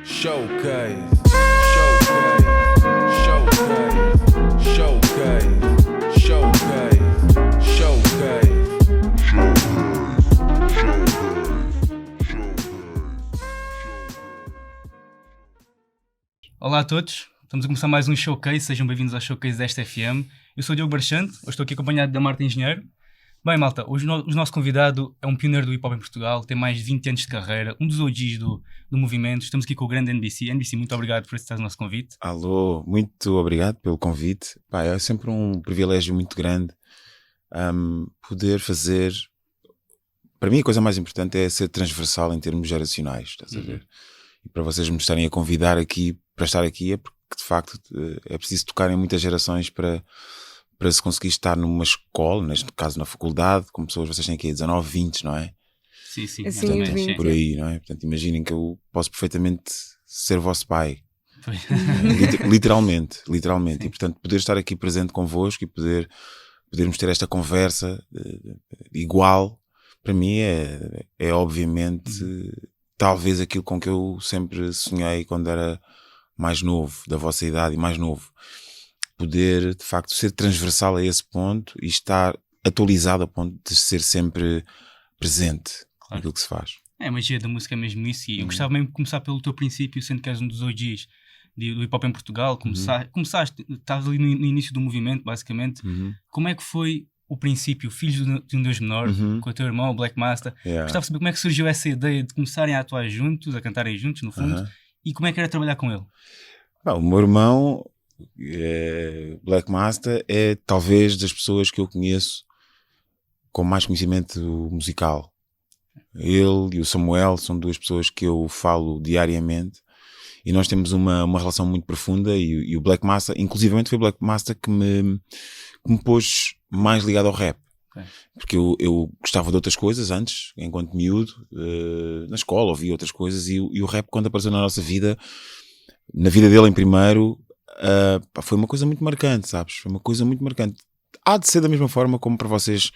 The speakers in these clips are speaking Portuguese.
Showcase, showcase, showcase, showcase, showcase, showcase. Olá a todos, estamos a começar mais um Showcase, sejam bem-vindos ao Showcase desta FM. Eu sou o Diogo Barchante, hoje estou aqui acompanhado da Marta Engenheiro. Bem, malta, hoje o nosso convidado é um pioneiro do hip-hop em Portugal, tem mais de 20 anos de carreira, um dos OGs do movimento. Estamos aqui com o grande NBC. NBC, muito obrigado por aceitar o nosso convite. Alô, muito obrigado pelo convite. Pá, é sempre um privilégio muito grande poder fazer. Para mim a coisa mais importante é ser transversal em termos geracionais, estás a ver? E para vocês me estarem a convidar aqui, para estar aqui, é porque de facto é preciso tocar em muitas gerações para se conseguir estar numa escola, neste caso na faculdade, com pessoas, vocês têm aqui 19, 20, não é? Sim, assim, exatamente. Por aí, não é? Portanto, imaginem que eu posso perfeitamente ser vosso pai. Literalmente. Sim. E portanto, poder estar aqui presente convosco e podermos ter esta conversa igual, para mim é obviamente talvez aquilo com que eu sempre sonhei quando era mais novo, da vossa idade e mais novo. Poder, de facto, ser transversal a esse ponto e estar atualizado a ponto de ser sempre presente naquilo que se faz. É, a magia da música é mesmo isso, e eu gostava mesmo de começar pelo teu princípio, sendo que és um dos OGs do hip-hop em Portugal. Começaste, estavas ali no início do movimento, basicamente. Como é que foi o princípio, filhos de um Deus menor, com o teu irmão, o Black Master? Gostava de saber como é que surgiu essa ideia de começarem a atuar juntos, a cantarem juntos, no fundo, e como é que era trabalhar com ele? Bom, o meu irmão, Black Master, é talvez das pessoas que eu conheço com mais conhecimento musical. Ele e o Samuel são duas pessoas que eu falo diariamente e nós temos uma relação muito profunda, e o Black Master, inclusivamente foi o Black Master que me pôs mais ligado ao rap. Porque eu gostava de outras coisas antes, enquanto miúdo, na escola ouvia outras coisas, e o rap, quando apareceu na nossa vida, na vida dele em primeiro, foi uma coisa muito marcante, sabes? Foi uma coisa muito marcante. Há de ser da mesma forma como para vocês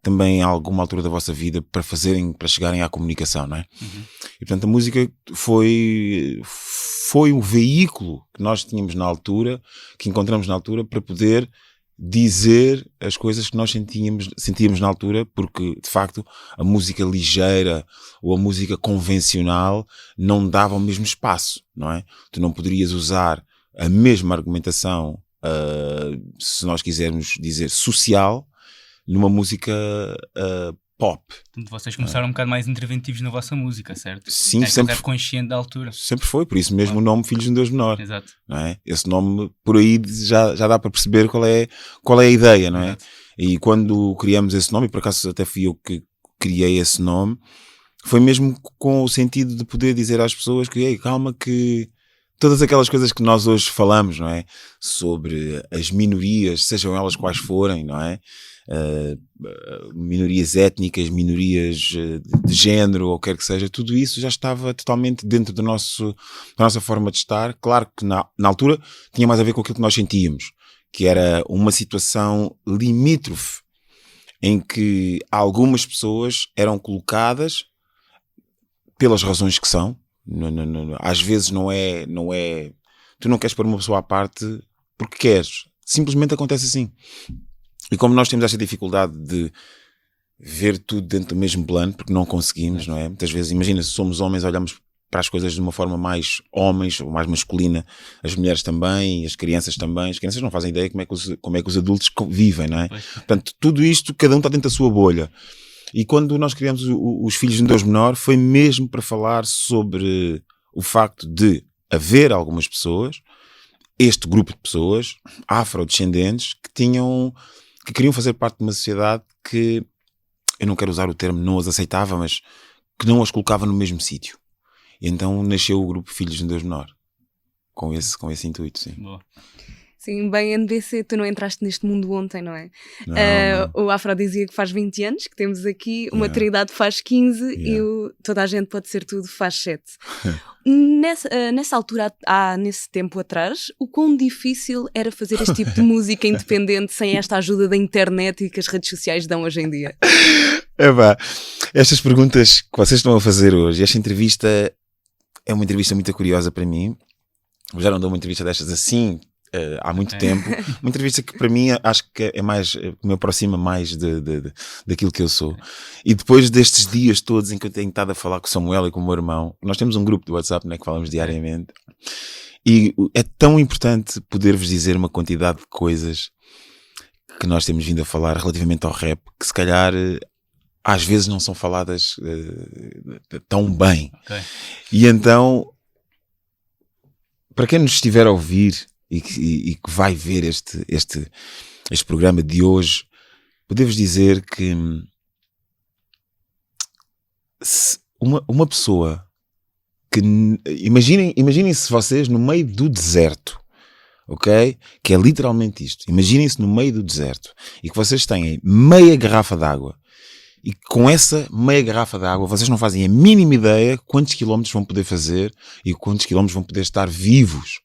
também há alguma altura da vossa vida para chegarem à comunicação, não é? E portanto a música foi um veículo que nós tínhamos na altura, que encontramos na altura, para poder dizer as coisas que nós sentíamos na altura, porque de facto a música ligeira ou a música convencional não dava o mesmo espaço, não é? Tu não poderias usar a mesma argumentação, se nós quisermos dizer social, numa música pop. Portanto, vocês começaram um bocado mais interventivos na vossa música, certo? Sim, sempre rap consciente da altura. Sempre foi, por isso mesmo o nome Filhos de um Deus Menor. Exato. Não é? Esse nome, por aí já dá para perceber qual é a ideia, não é? Exato. E quando criamos esse nome, e por acaso até fui eu que criei esse nome, foi mesmo com o sentido de poder dizer às pessoas que, ei, calma, que todas aquelas coisas que nós hoje falamos, não é? Sobre as minorias, sejam elas quais forem, não é? Minorias étnicas, minorias de género, ou quer que seja, tudo isso já estava totalmente dentro da nossa forma de estar. Claro que na altura tinha mais a ver com aquilo que nós sentíamos, que era uma situação limítrofe em que algumas pessoas eram colocadas pelas razões que são. Às vezes não é, tu não queres pôr uma pessoa à parte porque queres, simplesmente acontece assim. E como nós temos esta dificuldade de ver tudo dentro do mesmo plano, porque não conseguimos, não é? Muitas vezes, imagina, se somos homens, olhamos para as coisas de uma forma mais homens, ou mais masculina, as mulheres também, as crianças também. As crianças não fazem ideia como é que os adultos vivem, não é? Portanto, tudo isto, cada um está dentro da sua bolha. E quando nós criamos os Filhos de um Deus Menor, foi mesmo para falar sobre o facto de haver algumas pessoas, este grupo de pessoas, afrodescendentes, que queriam fazer parte de uma sociedade que, eu não quero usar o termo não as aceitava, mas que não as colocava no mesmo sítio. E então nasceu o grupo Filhos de um Deus Menor, com esse intuito, sim. Boa. Sim, bem, NBC, tu não entraste neste mundo ontem, não é? Não. O Afro dizia que faz 20 anos, que temos aqui, uma Trindade faz 15 e toda a gente pode ser tudo faz 7. Nessa altura, nesse tempo atrás, o quão difícil era fazer este tipo de música independente sem esta ajuda da internet e que as redes sociais dão hoje em dia? Epá, estas perguntas que vocês estão a fazer hoje, esta entrevista é uma entrevista muito curiosa para mim. Eu já não dou uma entrevista destas assim há muito tempo. Uma entrevista que para mim acho que é mais, me aproxima mais daquilo que eu sou. E depois destes dias todos em que eu tenho estado a falar com o Samuel e com o meu irmão, nós temos um grupo de WhatsApp, né, que falamos diariamente, e é tão importante poder-vos dizer uma quantidade de coisas que nós temos vindo a falar relativamente ao rap, que se calhar às vezes não são faladas tão bem. Ok. E então, para quem nos estiver a ouvir e que vai ver este programa de hoje, podemos dizer que uma pessoa que, imaginem-se vocês no meio do deserto, ok? Que é literalmente isto. Imaginem-se no meio do deserto e que vocês têm meia garrafa de água. E com essa meia garrafa de água vocês não fazem a mínima ideia quantos quilómetros vão poder fazer e quantos quilómetros vão poder estar vivos.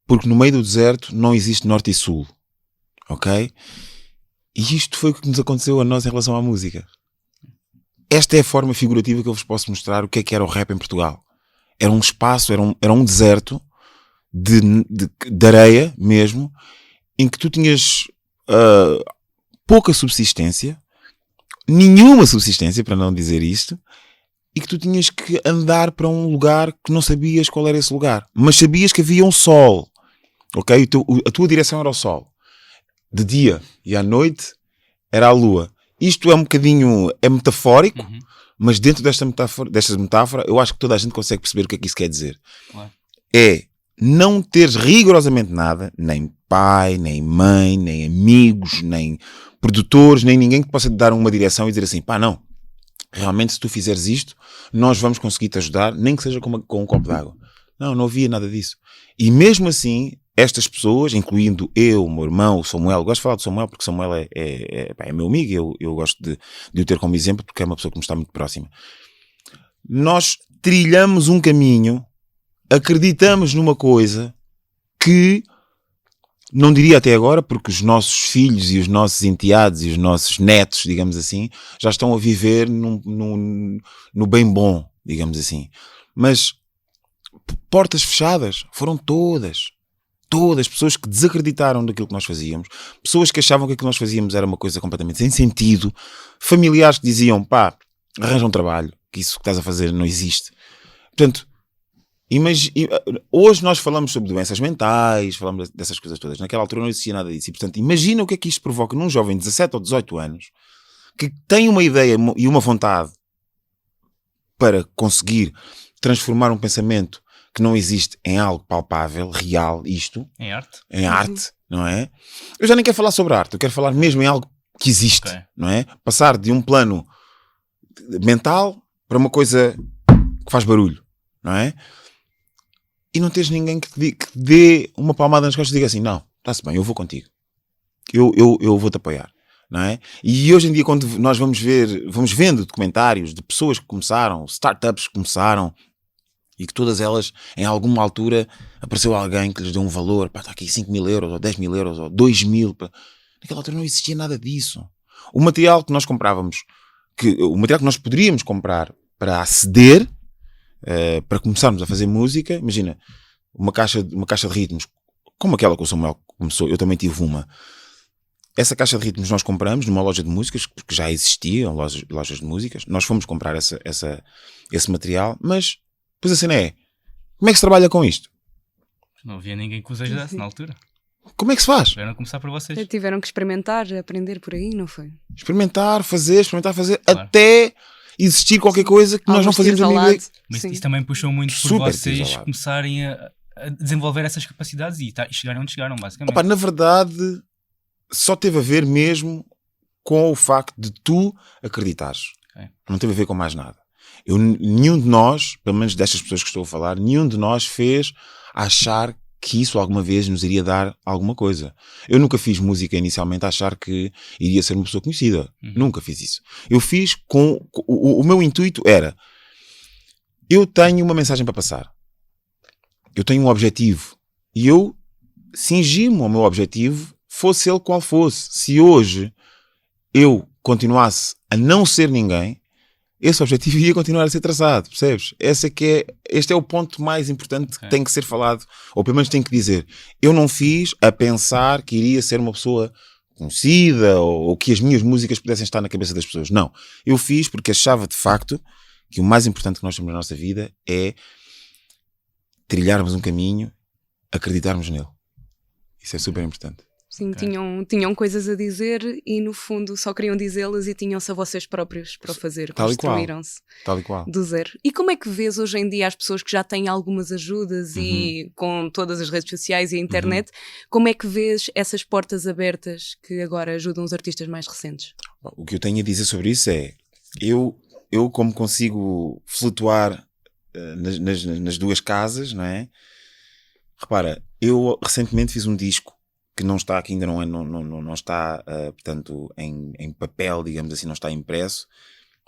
Porque no meio do deserto não existe norte e sul. Ok? E isto foi o que nos aconteceu a nós em relação à música. Esta é a forma figurativa que eu vos posso mostrar o que é que era o rap em Portugal. Era um espaço, era um deserto de areia mesmo, em que tu tinhas pouca subsistência, nenhuma subsistência, para não dizer isto, e que tu tinhas que andar para um lugar que não sabias qual era esse lugar, mas sabias que havia um sol, ok? A tua direção era o sol, de dia, e à noite era a lua. Isto é um bocadinho, é metafórico, mas dentro desta metáfora eu acho que toda a gente consegue perceber o que é que isso quer dizer. Claro. É não teres rigorosamente nada, nem pai, nem mãe, nem amigos, nem produtores, nem ninguém que possa te dar uma direção e dizer assim, pá, não, realmente se tu fizeres isto, nós vamos conseguir te ajudar, nem que seja com um copo de água. Não havia nada disso. E mesmo assim, estas pessoas, incluindo eu, o meu irmão, o Samuel, gosto de falar do Samuel porque o Samuel é meu amigo, eu gosto de o ter como exemplo porque é uma pessoa que me está muito próxima. Nós trilhamos um caminho, acreditamos numa coisa que não diria até agora, porque os nossos filhos e os nossos enteados e os nossos netos, digamos assim, já estão a viver no bem bom, digamos assim. Mas portas fechadas foram todas pessoas que desacreditaram daquilo que nós fazíamos, pessoas que achavam que aquilo que nós fazíamos era uma coisa completamente sem sentido, familiares que diziam, pá, arranja um trabalho, que isso que estás a fazer não existe. Portanto, hoje nós falamos sobre doenças mentais, falamos dessas coisas todas. Naquela altura não existia nada disso. E, portanto, imagina o que é que isto provoca num jovem de 17 ou 18 anos que tem uma ideia e uma vontade para conseguir transformar um pensamento que não existe em algo palpável, real, isto. Em arte, não é? Eu já nem quero falar sobre arte, eu quero falar mesmo em algo que existe, não é? Passar de um plano mental para uma coisa que faz barulho, não é? E não tens ninguém que te dê uma palmada nas costas e diga assim, não, está-se bem, eu vou contigo. Eu vou-te apoiar, não é? E hoje em dia, quando nós vamos vendo documentários de pessoas que começaram, startups que começaram, e que todas elas, em alguma altura, apareceu alguém que lhes deu um valor, pá, está aqui 5.000 euros, ou 10.000 euros, ou 2.000, pá. Naquela altura não existia nada disso. O material que nós comprávamos, o material que nós poderíamos comprar para aceder, para começarmos a fazer música, imagina, uma caixa de ritmos, como aquela que o Samuel começou, eu também tive uma. Essa caixa de ritmos nós compramos numa loja de músicas, porque já existiam lojas de músicas, nós fomos comprar esse material, mas depois a cena é, como é que se trabalha com isto? Não havia ninguém que os ajudasse na altura. Como é que se faz? Tiveram a começar por vocês. Tiveram que experimentar, aprender por aí, não foi? Experimentar, fazer, claro. Até existir qualquer coisa que nós não fazíamos a mínima ideia. Mas isso também puxou muito por vocês começarem a desenvolver essas capacidades e chegarem onde chegaram, basicamente. Opa, na verdade, só teve a ver mesmo com o facto de tu acreditares. Não teve a ver com mais nada. Nenhum de nós, pelo menos destas pessoas que estou a falar, nenhum de nós fez achar que isso alguma vez nos iria dar alguma coisa. Eu nunca fiz música inicialmente a achar que iria ser uma pessoa conhecida. Nunca fiz isso. Eu fiz com... O meu intuito era, eu tenho uma mensagem para passar. Eu tenho um objetivo. E eu cingi-me ao meu objetivo, fosse ele qual fosse. Se hoje eu continuasse a não ser ninguém, esse objetivo ia continuar a ser traçado, percebes? Este é o ponto mais importante que tem que ser falado, ou pelo menos tem que dizer. Eu não fiz a pensar que iria ser uma pessoa conhecida, ou que as minhas músicas pudessem estar na cabeça das pessoas. Não. Eu fiz porque achava de facto que o mais importante que nós temos na nossa vida é trilharmos um caminho, acreditarmos nele. Isso é super importante. Sim, tinham coisas a dizer e no fundo só queriam dizê-las e tinham-se a vocês próprios para o fazer. Construíram-se Tal e qual. do zero. E como é que vês hoje em dia as pessoas que já têm algumas ajudas e com todas as redes sociais e a internet, como é que vês essas portas abertas que agora ajudam os artistas mais recentes? O que eu tenho a dizer sobre isso é, eu como consigo flutuar nas duas casas, não é? Repara, eu recentemente fiz um disco que não está aqui, ainda não está, portanto, em papel, digamos assim, não está impresso.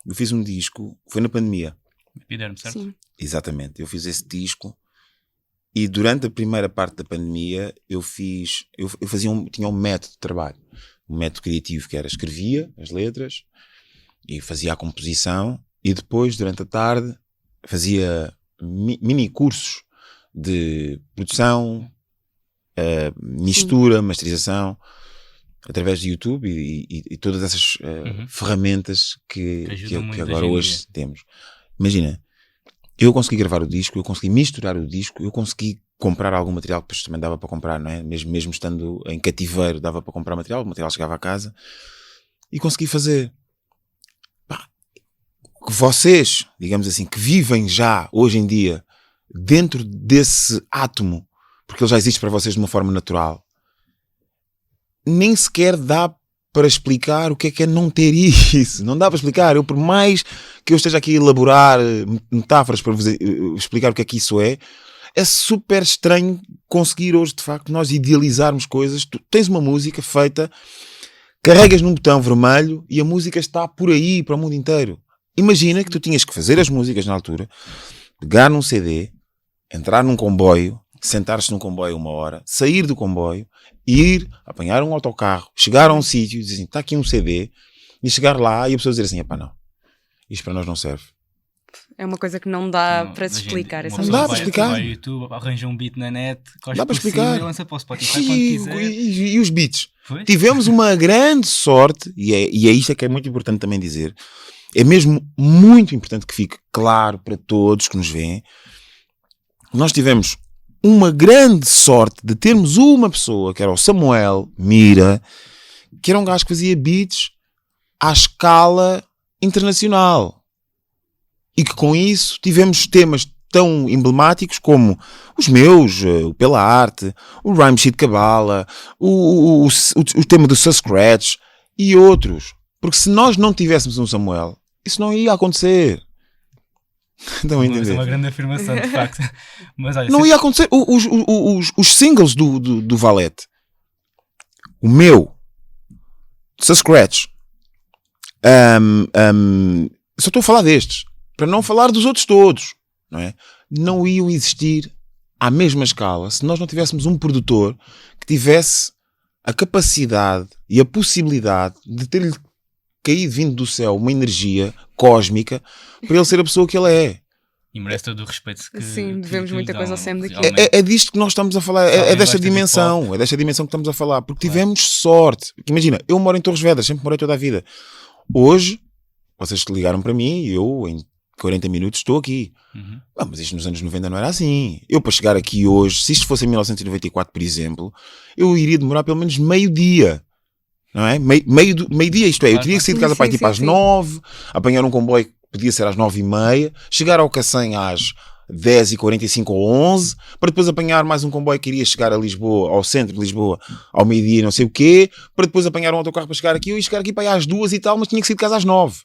Eu fiz um disco, foi na pandemia. Epiderme, certo? Sim. Exatamente, eu fiz esse disco e durante a primeira parte da pandemia eu tinha um método de trabalho, um método criativo que era escrevia as letras e fazia a composição e depois, durante a tarde, fazia mini cursos de produção, mistura, masterização, através de YouTube e todas essas ferramentas que agora hoje temos. Imagina, eu consegui gravar o disco, eu consegui misturar o disco, eu consegui comprar algum material que depois também dava para comprar, não é? Mesmo estando em cativeiro dava para comprar material, o material chegava a casa e consegui fazer. Que vocês, digamos assim, que vivem já hoje em dia dentro desse átomo, porque ele já existe para vocês de uma forma natural, nem sequer dá para explicar o que é não ter isso. Não dá para explicar. Por mais que eu esteja aqui a elaborar metáforas para vos explicar o que é que isso é super estranho conseguir hoje, de facto, nós idealizarmos coisas. Tu tens uma música feita, carregas num botão vermelho e a música está por aí para o mundo inteiro. Imagina que tu tinhas que fazer as músicas na altura, pegar num CD, entrar num comboio, sentar-se num comboio 1 hora, sair do comboio, ir, apanhar um autocarro, chegar a um sítio e dizer assim, está aqui um CD, e chegar lá e a pessoa dizer assim, epá, não, isto para nós não serve. É uma coisa que não dá para se explicar. Não dá para explicar. Vai ao YouTube, arranja um beat na net, dá para explicar. E lança para o Spotify quando quiser. E os beats? Foi? Tivemos uma grande sorte, e é isto que é muito importante também dizer, é mesmo muito importante que fique claro para todos que nos veem, nós tivemos uma grande sorte de termos uma pessoa, que era o Samuel Mira, que era um gajo que fazia beats à escala internacional. E que com isso tivemos temas tão emblemáticos como os meus, o Pela Arte, o Rhyme Sheet Cabala, o tema do Scratch e outros. Porque se nós não tivéssemos um Samuel, isso não ia acontecer. Estão a entender? É uma grande afirmação, de facto. Mas, olha, não ia acontecer. Os singles do Valete, o meu, Scratch, só estou a falar destes, para não falar dos outros todos, não é? Não iam existir à mesma escala se nós não tivéssemos um produtor que tivesse a capacidade e a possibilidade de ter-lhe caído vindo do céu uma energia cósmica para ele ser a pessoa que ele é. E merece todo o respeito que sim, devemos muita coisa ao Sam daqui. É disto que nós estamos a falar, é desta dimensão, que estamos a falar, porque tivemos sorte. Porque imagina, eu moro em Torres Vedras, sempre morei toda a vida. Hoje, vocês ligaram para mim e eu em 40 minutos estou aqui. Mas isto nos anos 90 não era assim. Eu para chegar aqui hoje, se isto fosse em 1994, por exemplo, eu iria demorar pelo menos meio-dia. Não é? Meio-dia, isto é, eu teria que sair de casa para ir tipo às 9, apanhar um comboio que podia ser às 9h30, chegar ao Cacém às 10h45 ou 11, para depois apanhar mais um comboio que iria chegar a Lisboa, ao centro de Lisboa, ao meio-dia não sei o quê, para depois apanhar um autocarro para chegar aqui, eu ia chegar aqui para ir às 2 e tal, mas tinha que sair de casa às 9.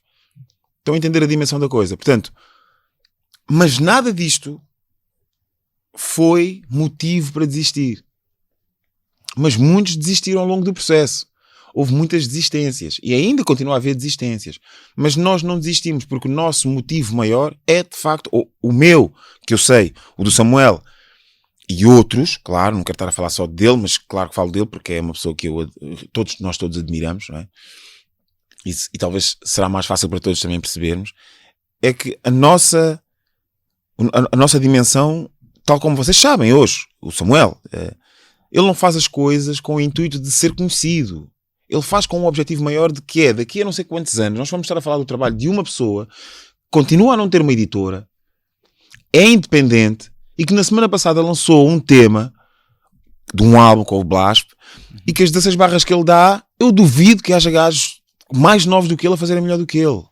Estão a entender a dimensão da coisa? Portanto, mas nada disto foi motivo para desistir. Mas muitos desistiram ao longo do processo. Houve muitas desistências e ainda continua a haver desistências, mas nós não desistimos porque o nosso motivo maior é de facto o meu, que eu sei, o do Samuel e outros, claro, não quero estar a falar só dele, mas claro que falo dele porque é uma pessoa que nós todos admiramos, não é? e talvez será mais fácil para todos também percebermos, é que a nossa dimensão, tal como vocês sabem hoje, o Samuel, ele não faz as coisas com o intuito de ser conhecido. Ele faz com um objetivo maior de que daqui a não sei quantos anos, nós vamos estar a falar do trabalho de uma pessoa que continua a não ter uma editora, é independente e que na semana passada lançou um tema de um álbum com o Blasp e que as 16 barras que ele dá, eu duvido que haja gajos mais novos do que ele a fazerem melhor do que ele.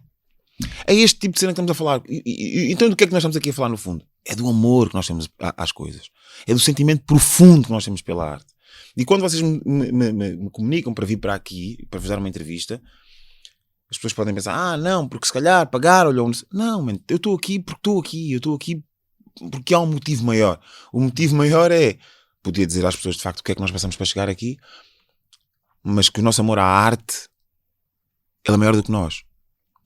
É este tipo de cena que estamos a falar. Então do que é que nós estamos aqui a falar no fundo? É do amor que nós temos às coisas. É do sentimento profundo que nós temos pela arte. E quando vocês me comunicam para vir para aqui, para vos dar uma entrevista, as pessoas podem pensar, não, porque se calhar pagaram-lhe. Não, man, eu estou aqui porque estou aqui. Eu estou aqui porque há um motivo maior. O motivo maior podia dizer às pessoas de facto o que é que nós passamos para chegar aqui, mas que o nosso amor à arte, ele é maior do que nós.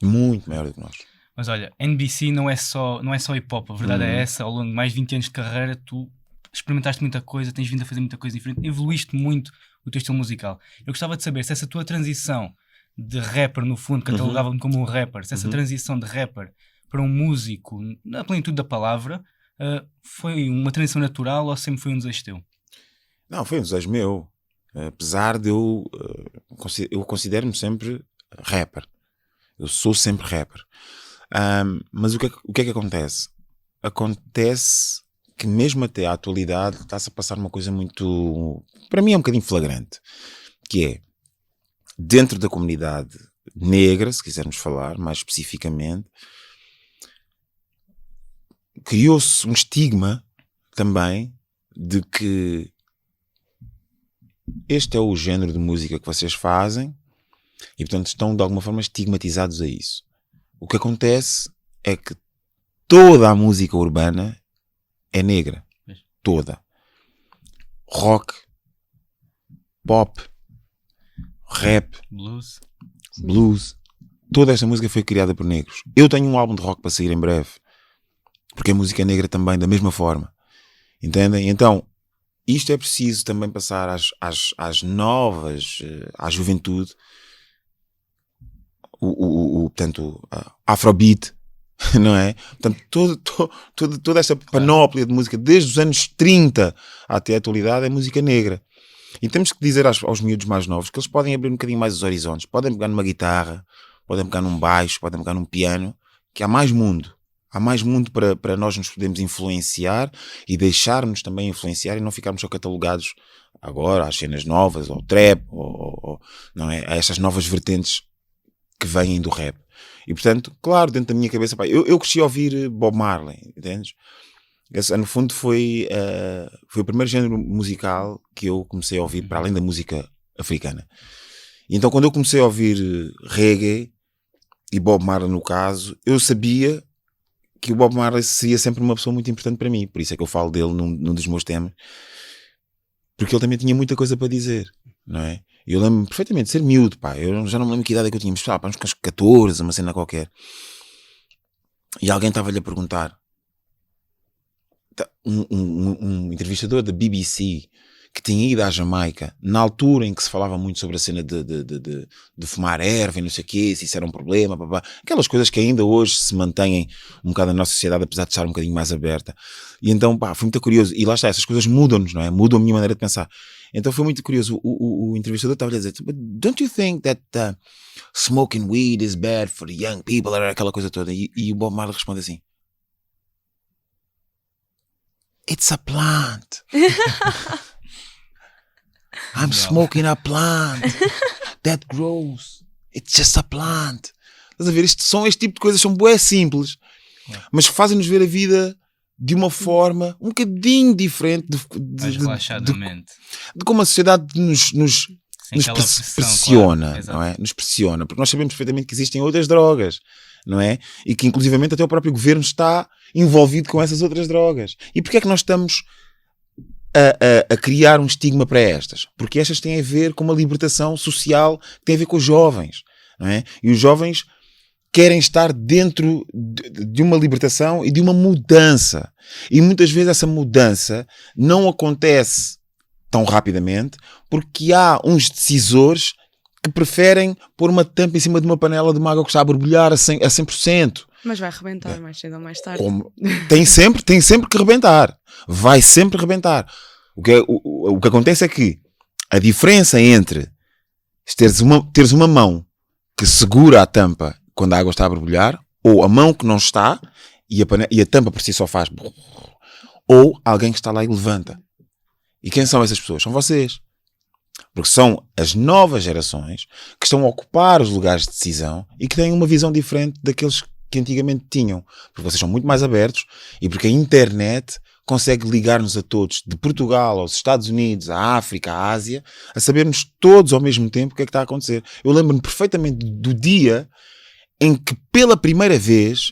Muito maior do que nós. Mas olha, NBC não é só hip-hop, a verdade é essa. Ao longo de mais de 20 anos de carreira, tu experimentaste muita coisa, tens vindo a fazer muita coisa diferente, evoluíste muito o teu estilo musical. Eu gostava de saber se essa tua transição de rapper, no fundo, catalogava-me como um rapper, se essa transição de rapper para um músico, na plenitude da palavra, foi uma transição natural ou sempre foi um desejo teu? Não, foi um desejo meu. Apesar de eu considero-me sempre rapper. Eu sou sempre rapper. Mas o que é que acontece? Acontece que mesmo até à atualidade está-se a passar uma coisa muito, para mim é um bocadinho flagrante, que é, dentro da comunidade negra, se quisermos falar mais especificamente, criou-se um estigma também de que este é o género de música que vocês fazem e portanto estão de alguma forma estigmatizados a isso. O que acontece é que toda a música urbana é negra. Toda. Rock, pop, rap, blues. Toda esta música foi criada por negros. Eu tenho um álbum de rock para sair em breve. Porque a música é negra também, da mesma forma. Entendem? Então, isto é preciso também passar às novas, à juventude, portanto, Afrobeat, não é? Portanto, toda esta panóplia de música, desde os anos 30 até a atualidade, é música negra. E temos que dizer aos miúdos mais novos que eles podem abrir um bocadinho mais os horizontes. Podem pegar numa guitarra, podem pegar num baixo, podem pegar num piano, que há mais mundo. Há mais mundo para nós nos podermos influenciar e deixarmos também influenciar e não ficarmos só catalogados agora às cenas novas, ao trap, ou não é? A estas novas vertentes que vêm do rap. E portanto, claro, dentro da minha cabeça, pá, eu cresci a ouvir Bob Marley, entendes? Esse, no fundo foi o primeiro género musical que eu comecei a ouvir para além da música africana. E então quando eu comecei a ouvir reggae e Bob Marley no caso, eu sabia que o Bob Marley seria sempre uma pessoa muito importante para mim, por isso é que eu falo dele num dos meus temas, porque ele também tinha muita coisa para dizer, não é? Eu lembro-me perfeitamente de ser miúdo, pá, eu já não me lembro que idade é que eu tinha, mas pá, uns 14, uma cena qualquer, e alguém estava-lhe a perguntar, um entrevistador da BBC que tinha ido à Jamaica na altura em que se falava muito sobre a cena de fumar erva e não sei o quê, se isso era um problema, papá. Aquelas coisas que ainda hoje se mantêm um bocado na nossa sociedade, apesar de estar um bocadinho mais aberta. E então, pá, foi muito curioso. E lá está, essas coisas mudam-nos, não é? Mudam a minha maneira de pensar. Então foi muito curioso. O entrevistador estava a dizer, but don't you think that smoking weed is bad for the young people? Era aquela coisa toda. E o Bob Marley responde assim, it's a plant. I'm smoking a plant that grows. It's just a plant. Estás a ver? São este tipo de coisas, são bué simples, mas fazem-nos ver a vida de uma forma um bocadinho diferente de como a sociedade nos pressiona, claro. Não é? Nos pressiona, porque nós sabemos perfeitamente que existem outras drogas, não é? E que inclusivamente até o próprio governo está envolvido com essas outras drogas. E porquê é que nós estamos a criar um estigma para estas? Porque estas têm a ver com uma libertação social que tem a ver com os jovens, não é? E os jovens querem estar dentro de uma libertação e de uma mudança. E muitas vezes essa mudança não acontece tão rapidamente porque há uns decisores que preferem pôr uma tampa em cima de uma panela de uma água que está a borbulhar a 100%. Mas vai arrebentar mais cedo ou mais tarde. Tem sempre que rebentar. Vai sempre rebentar. O que acontece é que a diferença entre teres uma mão que segura a tampa quando a água está a borbulhar, ou a mão que não está e a tampa por si só faz, ou alguém que está lá e levanta. E quem são essas pessoas? São vocês. Porque são as novas gerações que estão a ocupar os lugares de decisão e que têm uma visão diferente daqueles que antigamente tinham. Porque vocês são muito mais abertos e porque a internet consegue ligar-nos a todos, de Portugal aos Estados Unidos, à África, à Ásia, a sabermos todos ao mesmo tempo o que é que está a acontecer. Eu lembro-me perfeitamente do dia em que pela primeira vez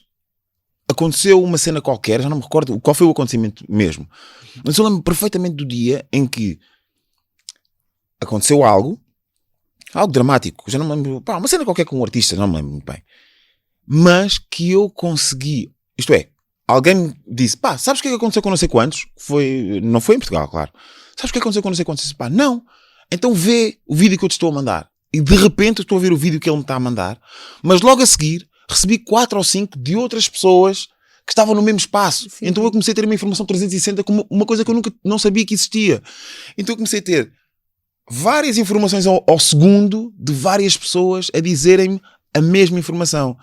aconteceu uma cena qualquer, já não me recordo qual foi o acontecimento mesmo, mas eu lembro-me perfeitamente do dia em que aconteceu algo dramático, já não me lembro, uma cena qualquer com um artista, não me lembro muito bem, mas que eu consegui, isto é, alguém me disse, sabes o que é que aconteceu com não sei quantos? Não foi em Portugal, claro. Sabes o que aconteceu com não sei quantos? Eu disse, não. Então vê o vídeo que eu te estou a mandar. E de repente eu estou a ver o vídeo que ele me está a mandar, mas logo a seguir recebi 4 ou 5 de outras pessoas que estavam no mesmo espaço. Sim. Então eu comecei a ter uma informação 360 como uma coisa que eu não sabia que existia. Então eu comecei a ter várias informações ao segundo de várias pessoas a dizerem-me a mesma informação.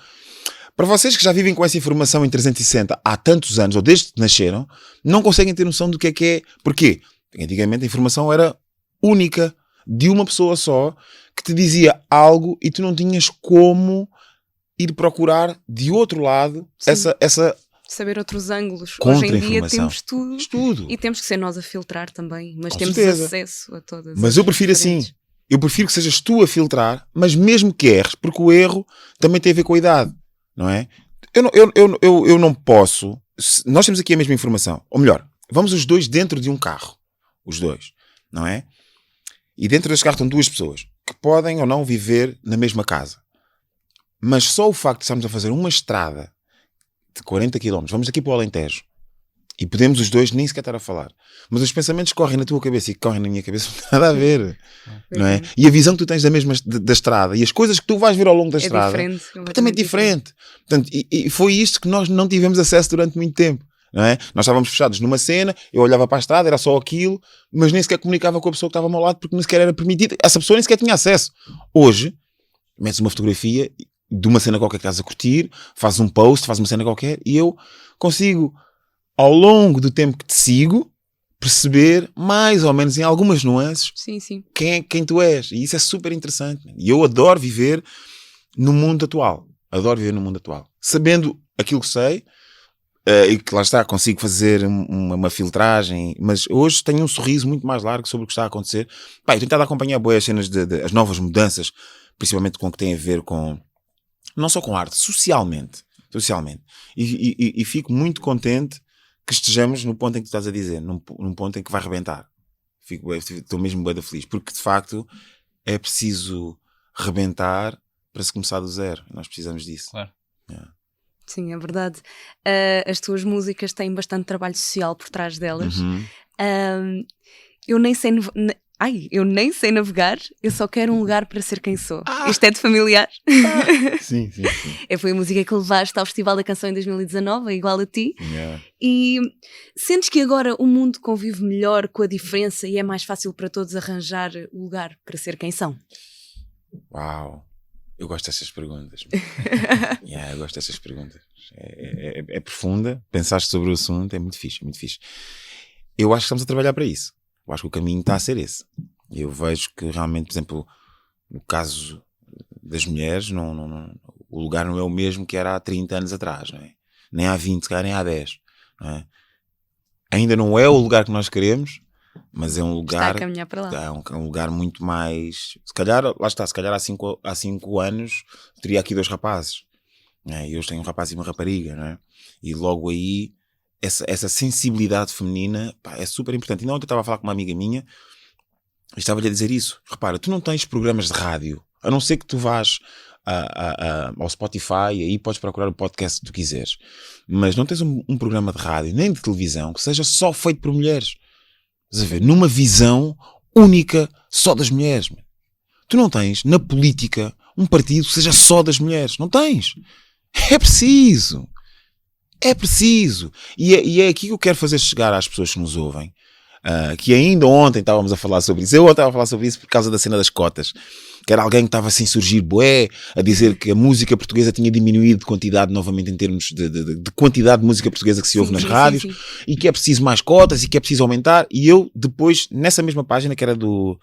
Para vocês que já vivem com essa informação em 360 há tantos anos, ou desde que nasceram, não conseguem ter noção do que é. Porquê? Porque antigamente a informação era única, de uma pessoa só, que te dizia algo e tu não tinhas como ir procurar de outro lado essa saber outros ângulos. Hoje em dia temos tudo. E temos que ser nós a filtrar também, mas com temos certeza acesso a todas. Mas eu prefiro diferentes. Assim. Eu prefiro que sejas tu a filtrar, mas mesmo que erres, porque o erro também tem a ver com a idade. Não é? Eu não posso. Nós temos aqui a mesma informação. Ou melhor, vamos os dois dentro de um carro. Os dois. Não é? E dentro deste carro estão 2 pessoas que podem ou não viver na mesma casa. Mas só o facto de estarmos a fazer uma estrada de 40 km, vamos daqui para o Alentejo, e podemos os dois nem sequer estar a falar. Mas os pensamentos que correm na tua cabeça e que correm na minha cabeça não tem nada a ver. Não é? E a visão que tu tens da estrada e as coisas que tu vais ver ao longo da estrada é completamente diferente. Portanto, e foi isto que nós não tivemos acesso durante muito tempo. Não é? Nós estávamos fechados numa cena, eu olhava para a estrada, era só aquilo, mas nem sequer comunicava com a pessoa que estava ao meu lado porque nem sequer era permitido. Essa pessoa nem sequer tinha acesso. Hoje, metes uma fotografia de uma cena qualquer que estás a curtir, fazes um post, fazes uma cena qualquer e eu consigo, ao longo do tempo que te sigo, perceber mais ou menos em algumas nuances quem tu és. E isso é super interessante. E eu adoro viver no mundo atual. Sabendo aquilo que sei, e que lá está, consigo fazer uma filtragem, mas hoje tenho um sorriso muito mais largo sobre o que está a acontecer. Eu tenho tentado acompanhar as cenas as novas mudanças, principalmente com o que tem a ver com, não só com arte, socialmente. E fico muito contente que estejamos no ponto em que tu estás a dizer, num ponto em que vai rebentar. Estou mesmo bem feliz, porque de facto é preciso rebentar para se começar do zero. Nós precisamos disso. Claro. Yeah. Sim, é verdade. As tuas músicas têm bastante trabalho social por trás delas. Eu nem sei navegar, eu só quero um lugar para ser quem sou. Isto é de familiar? Sim. Foi a música que levaste ao Festival da Canção em 2019, Igual a Ti. Yeah. E sentes que agora o mundo convive melhor com a diferença e é mais fácil para todos arranjar o lugar para ser quem são? Uau! Eu gosto dessas perguntas. Eu gosto dessas perguntas. É profunda. Pensaste sobre o assunto, é muito fixe. Eu acho que estamos a trabalhar para isso. Eu acho que o caminho está a ser esse. Eu vejo que realmente, por exemplo, no caso das mulheres, o lugar não é o mesmo que era há 30 anos atrás. Não é? Nem há 20, nem há 10. Não é? Ainda não é o lugar que nós queremos, mas é um lugar, está a caminhar para lá. É um lugar muito mais, se calhar há 5 anos teria aqui 2 rapazes, né? E hoje tenho um rapaz e uma rapariga, né? E logo aí essa sensibilidade feminina é super importante. E não, ontem eu estava a falar com uma amiga minha e estava-lhe a dizer isso. Repara, tu não tens programas de rádio, a não ser que tu vás ao Spotify e aí podes procurar o podcast que tu quiseres, mas não tens um programa de rádio nem de televisão que seja só feito por mulheres. Estás a ver? Numa visão única só das mulheres. Tu não tens, na política, um partido que seja só das mulheres. Não tens. É preciso. É preciso. E é aqui que eu quero fazer chegar às pessoas que nos ouvem. Que ainda ontem estávamos a falar sobre isso. Eu ontem estava a falar sobre isso por causa da cena das cotas. Que era alguém que estava assim a surgir bué, a dizer que a música portuguesa tinha diminuído de quantidade novamente em termos de quantidade de música portuguesa que se ouve nas rádios. Sim. E que é preciso mais cotas e que é preciso aumentar. E eu depois, nessa mesma página que era do...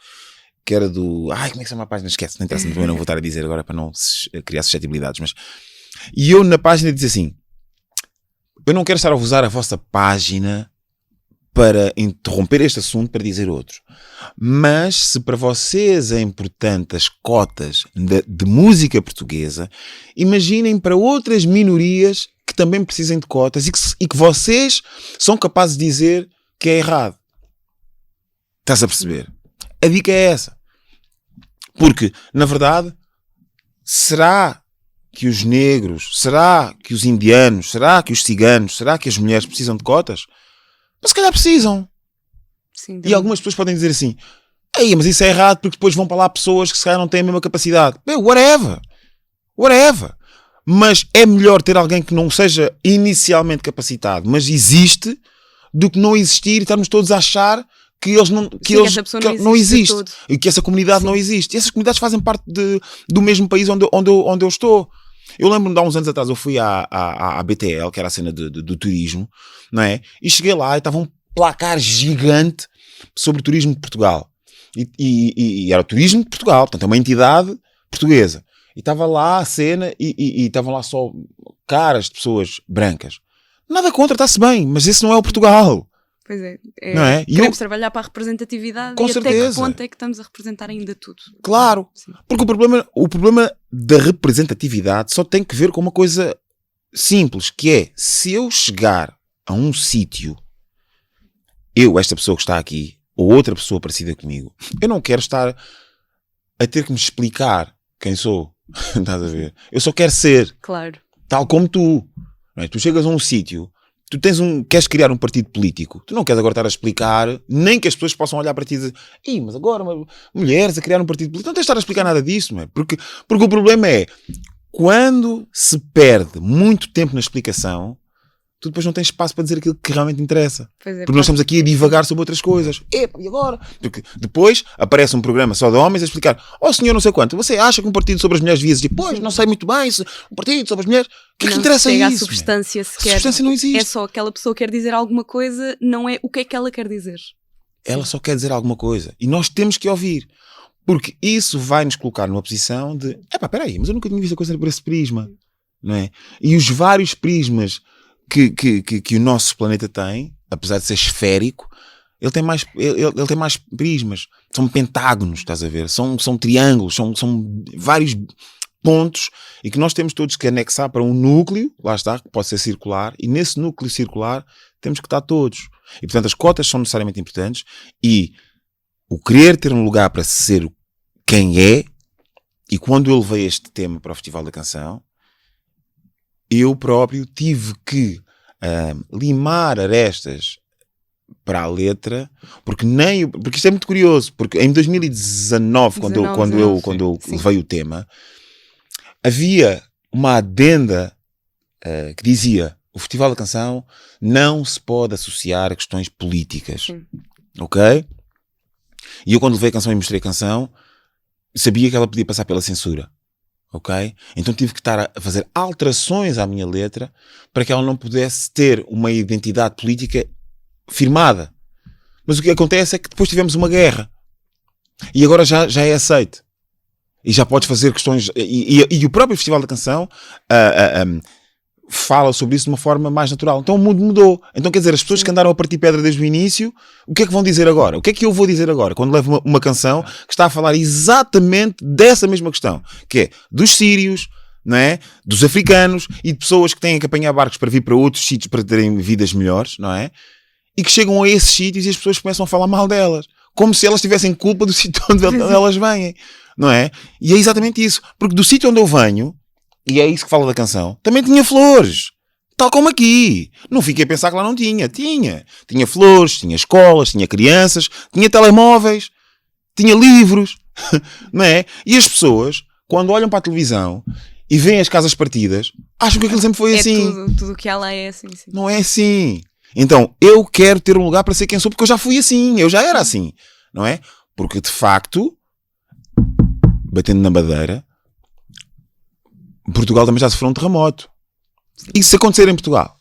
Ai, como é que se chama a página? Esquece, não interessa, também não vou estar a dizer agora para não criar suscetibilidades. Mas... E eu na página disse assim: eu não quero estar a usar a vossa página para interromper este assunto para dizer outro. Mas se para vocês é importante as cotas de música portuguesa, imaginem para outras minorias que também precisem de cotas e que vocês são capazes de dizer que é errado. Estás a perceber? A dica é essa. Porque, na verdade, será que os negros, será que os indianos, será que os ciganos, será que as mulheres precisam de cotas? Mas se calhar precisam. Sim, e algumas pessoas podem dizer assim: ei, mas isso é errado porque depois vão para lá pessoas que se calhar não têm a mesma capacidade. Bem, whatever. Mas é melhor ter alguém que não seja inicialmente capacitado, mas existe, do que não existir e estarmos todos a achar que eles não, que não existe e que essa comunidade não existe. E essas comunidades fazem parte do mesmo país onde eu estou. Eu lembro-me de há uns anos atrás, eu fui à BTL, que era a cena do turismo, não é? E cheguei lá e estava um placar gigante sobre o turismo de Portugal. E era o turismo de Portugal, portanto é uma entidade portuguesa. E estava lá a cena e estavam lá só caras de pessoas brancas. Nada contra, está-se bem, mas esse não é o Portugal. Pois é. Não é? Queremos trabalhar para a representatividade com e certeza. Até que ponto é que estamos a representar ainda tudo. Claro, sim. Porque o problema da representatividade só tem que ver com uma coisa simples, que é, se eu chegar a um sítio, esta pessoa que está aqui, ou outra pessoa parecida comigo, eu não quero estar a ter que me explicar quem sou. Estás a ver? Eu só quero ser. Claro. Tal como tu. Não é? Tu chegas a um sítio, tu queres criar um partido político, tu não queres agora estar a explicar, nem que as pessoas possam olhar para ti e dizer: mas agora mulheres a criar um partido político, não tens de estar a explicar nada disso, não é? Porque o problema é, quando se perde muito tempo na explicação, tu depois não tens espaço para dizer aquilo que realmente interessa. Porque nós estamos aqui a divagar sobre outras coisas. E agora? Porque depois aparece um programa só de homens a explicar: senhor não sei quanto, você acha que um partido sobre as mulheres devia existir? Pois, não sei muito bem, um partido sobre as mulheres, o que é que interessa isso? A substância sequer. A substância não existe. É só aquela pessoa quer dizer alguma coisa, não é o que é que ela quer dizer. Ela só quer dizer alguma coisa. E nós temos que ouvir. Porque isso vai nos colocar numa posição de: peraí, mas eu nunca tinha visto a coisa por esse prisma. Não é? E os vários prismas que o nosso planeta tem, apesar de ser esférico, ele tem mais prismas, são pentágonos, estás a ver? São triângulos, são vários pontos, e que nós temos todos que anexar para um núcleo, lá está, que pode ser circular, e nesse núcleo circular temos que estar todos. E portanto as cotas são necessariamente importantes, e o querer ter um lugar para ser quem é. E quando eu levei este tema para o Festival da Canção, eu próprio tive que limar arestas para a letra, porque isto é muito curioso, porque em 2019, quando eu levei o tema, havia uma adenda que dizia: o Festival da Canção não se pode associar a questões políticas. Sim. Ok? E eu, quando levei a canção e mostrei a canção, sabia que ela podia passar pela censura. Ok? Então tive que estar a fazer alterações à minha letra para que ela não pudesse ter uma identidade política firmada. Mas o que acontece é que depois tivemos uma guerra. E agora já é aceito. E já podes fazer questões... E o próprio Festival da Canção fala sobre isso de uma forma mais natural. Então o mundo mudou. Então quer dizer, as pessoas que andaram a partir pedra desde o início, o que é que vão dizer agora? O que é que eu vou dizer agora? Quando levo uma canção que está a falar exatamente dessa mesma questão, que é dos sírios, não é? Dos africanos e de pessoas que têm que apanhar barcos para vir para outros sítios para terem vidas melhores, não é? E que chegam a esses sítios e as pessoas começam a falar mal delas, como se elas tivessem culpa do sítio onde elas vêm, não é? E é exatamente isso, porque do sítio onde eu venho, e é isso que fala da canção, também tinha flores, tal como aqui. Não fiquei a pensar que lá não tinha. Tinha flores, tinha escolas, tinha crianças, tinha telemóveis, tinha livros. Não é? E as pessoas, quando olham para a televisão e veem as casas partidas, acham que aquilo sempre foi assim. Tudo o que há lá é assim, sim. Não é assim. Então, eu quero ter um lugar para ser quem sou, porque eu já fui assim, eu já era assim, não é? Porque, de facto, batendo na madeira, Portugal também já sofreu um terremoto. E se acontecer em Portugal,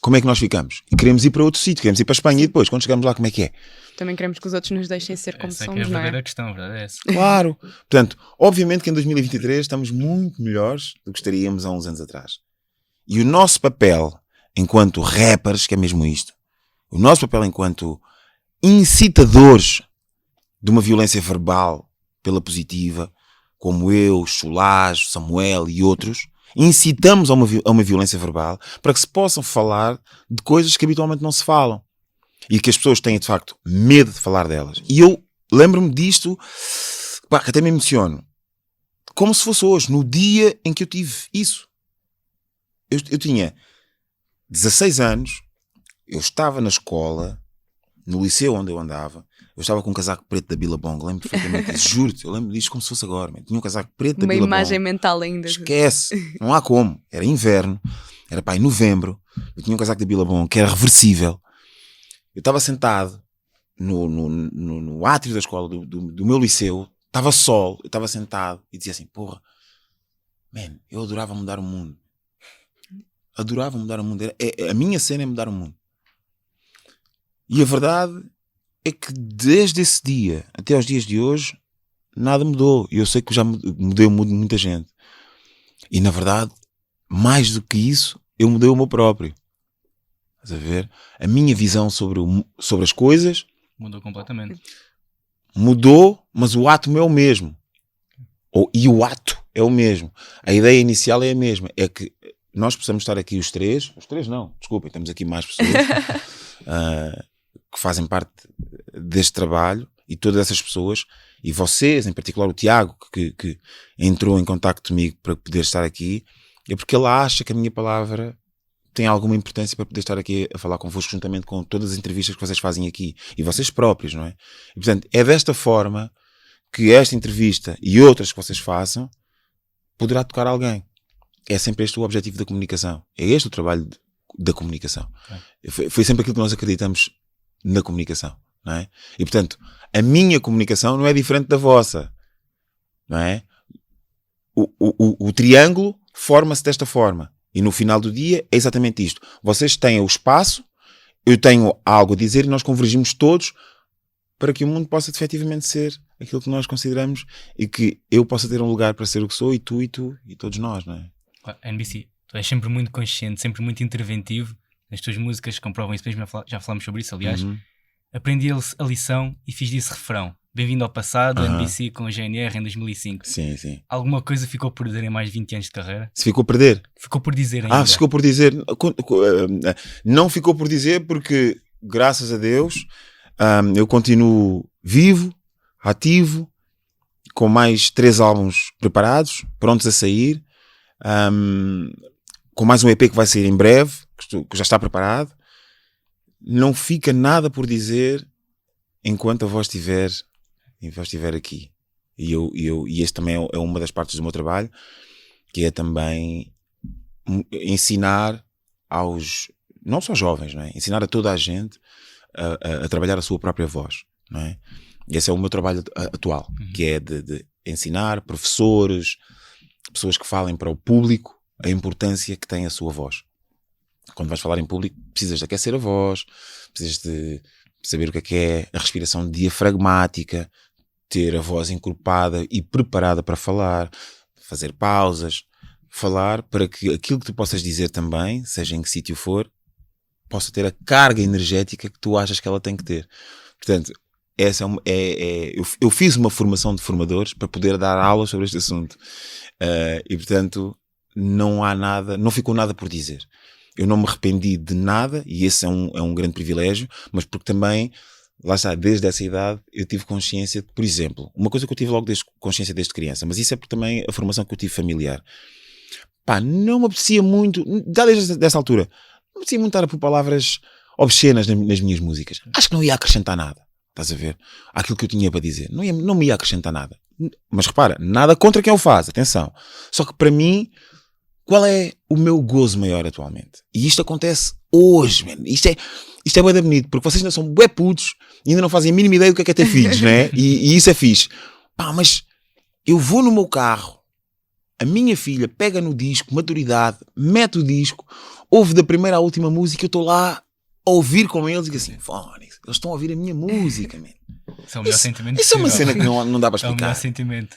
como é que nós ficamos? E queremos ir para outro sítio, queremos ir para a Espanha, e depois, quando chegamos lá, como é que é? Também queremos que os outros nos deixem ser como Essa é somos, que é a não verdadeira é? questão, a verdade é essa. Claro. Portanto, obviamente que em 2023 estamos muito melhores do que estaríamos há uns anos atrás. E o nosso papel, enquanto rappers, que é mesmo isto, o nosso papel enquanto incitadores de uma violência verbal pela positiva, como eu, Cholage, Samuel e outros, incitamos a uma violência verbal para que se possam falar de coisas que habitualmente não se falam. E que as pessoas têm, de facto, medo de falar delas. E eu lembro-me disto, pá, que até me emociono. Como se fosse hoje, no dia em que eu tive isso. Eu tinha 16 anos, eu estava na escola, no liceu onde eu andava, eu estava com um casaco preto da Billabong, lembro perfeitamente disso, juro-te, eu lembro disto como se fosse agora. Man. Tinha um casaco preto da Uma Billabong. imagem mental ainda. Esquece, não há como. Era inverno, era pá, em novembro, eu tinha um casaco da Billabong que era reversível. Eu estava sentado no átrio da escola, do meu liceu, estava sol, eu estava sentado e dizia assim, porra, man, eu adorava mudar o mundo. Adorava mudar o mundo. A minha cena é mudar o mundo. E a verdade é que desde esse dia até aos dias de hoje, nada mudou. E eu sei que já mudei o mundo de muita gente. E na verdade, mais do que isso, eu mudei o meu próprio. Estás a ver? A minha visão sobre as coisas Mudou completamente. mudou, mas o átomo é o mesmo. E o ato é o mesmo. A ideia inicial é a mesma. É que nós possamos estar aqui os três não, desculpem, temos aqui mais pessoas que fazem parte deste trabalho, e todas essas pessoas, e vocês, em particular o Tiago, que entrou em contacto comigo para poder estar aqui, é porque ele acha que a minha palavra tem alguma importância para poder estar aqui a falar convosco, juntamente com todas as entrevistas que vocês fazem aqui, e vocês próprios, não é? E, portanto, é desta forma que esta entrevista e outras que vocês façam poderá tocar alguém. É sempre este o objetivo da comunicação. É este o trabalho da comunicação. Foi sempre aquilo que nós acreditamos na comunicação, não é? E, portanto, a minha comunicação não é diferente da vossa, não é? O triângulo forma-se desta forma. E no final do dia é exatamente isto. Vocês têm o espaço, eu tenho algo a dizer e nós convergimos todos para que o mundo possa efetivamente ser aquilo que nós consideramos e que eu possa ter um lugar para ser o que sou, e tu e todos nós, não é? NBC, tu és sempre muito consciente, sempre muito interventivo. As tuas músicas comprovam isso mesmo, já falámos sobre isso, aliás. Aprendi a lição e fiz disso refrão. Bem-vindo ao passado, NBC com a GNR em 2005. Sim, sim. Alguma coisa ficou por dizer em mais de 20 anos de carreira? Se ficou a perder? Ficou por dizer ainda. Ficou por dizer. Não ficou por dizer porque, graças a Deus, eu continuo vivo, ativo, com mais 3 álbuns preparados, prontos a sair, com mais um EP que vai sair em breve, que já está preparado. Não fica nada por dizer enquanto a voz estiver aqui. E este também é uma das partes do meu trabalho, que é também ensinar não só jovens, não é? Ensinar a toda a gente a trabalhar a sua própria voz, não é? E esse é o meu trabalho atual, que é de ensinar professores, pessoas que falem para o público a importância que tem a sua voz. Quando vais falar em público, precisas de aquecer a voz, precisas de saber o que é a respiração diafragmática, ter a voz encorpada e preparada para falar, fazer pausas, falar para que aquilo que tu possas dizer também, seja em que sítio for, possa ter a carga energética que tu achas que ela tem que ter. Portanto, essa eu fiz uma formação de formadores para poder dar aulas sobre este assunto. E portanto, não ficou nada por dizer. Eu não me arrependi de nada, e esse é um grande privilégio, mas porque também, lá está, desde essa idade, eu tive consciência de, por exemplo, uma coisa que eu tive logo consciência desde criança, mas isso é porque também a formação que eu tive familiar. Não me apetecia muito, já desde essa altura, não me apetecia muito estar por palavras obscenas nas minhas músicas. Acho que não ia acrescentar nada, estás a ver? Aquilo que eu tinha para dizer, não me ia acrescentar nada. Mas repara, nada contra quem o faz, atenção. Só que para mim, qual é o meu gozo maior atualmente? E isto acontece hoje, man. Isto é bué da bonito, porque vocês ainda são bué putos e ainda não fazem a mínima ideia do que é ter filhos, né? E isso é fixe. Pá, mas eu vou no meu carro, a minha filha pega no disco, maturidade, mete o disco, ouve da primeira à última música, eu estou lá a ouvir com eles e digo assim, Fónix, eles estão a ouvir a minha música, man. Isso é o melhor sentimento Isso é uma possível. cena que não dá para É o melhor explicar. sentimento.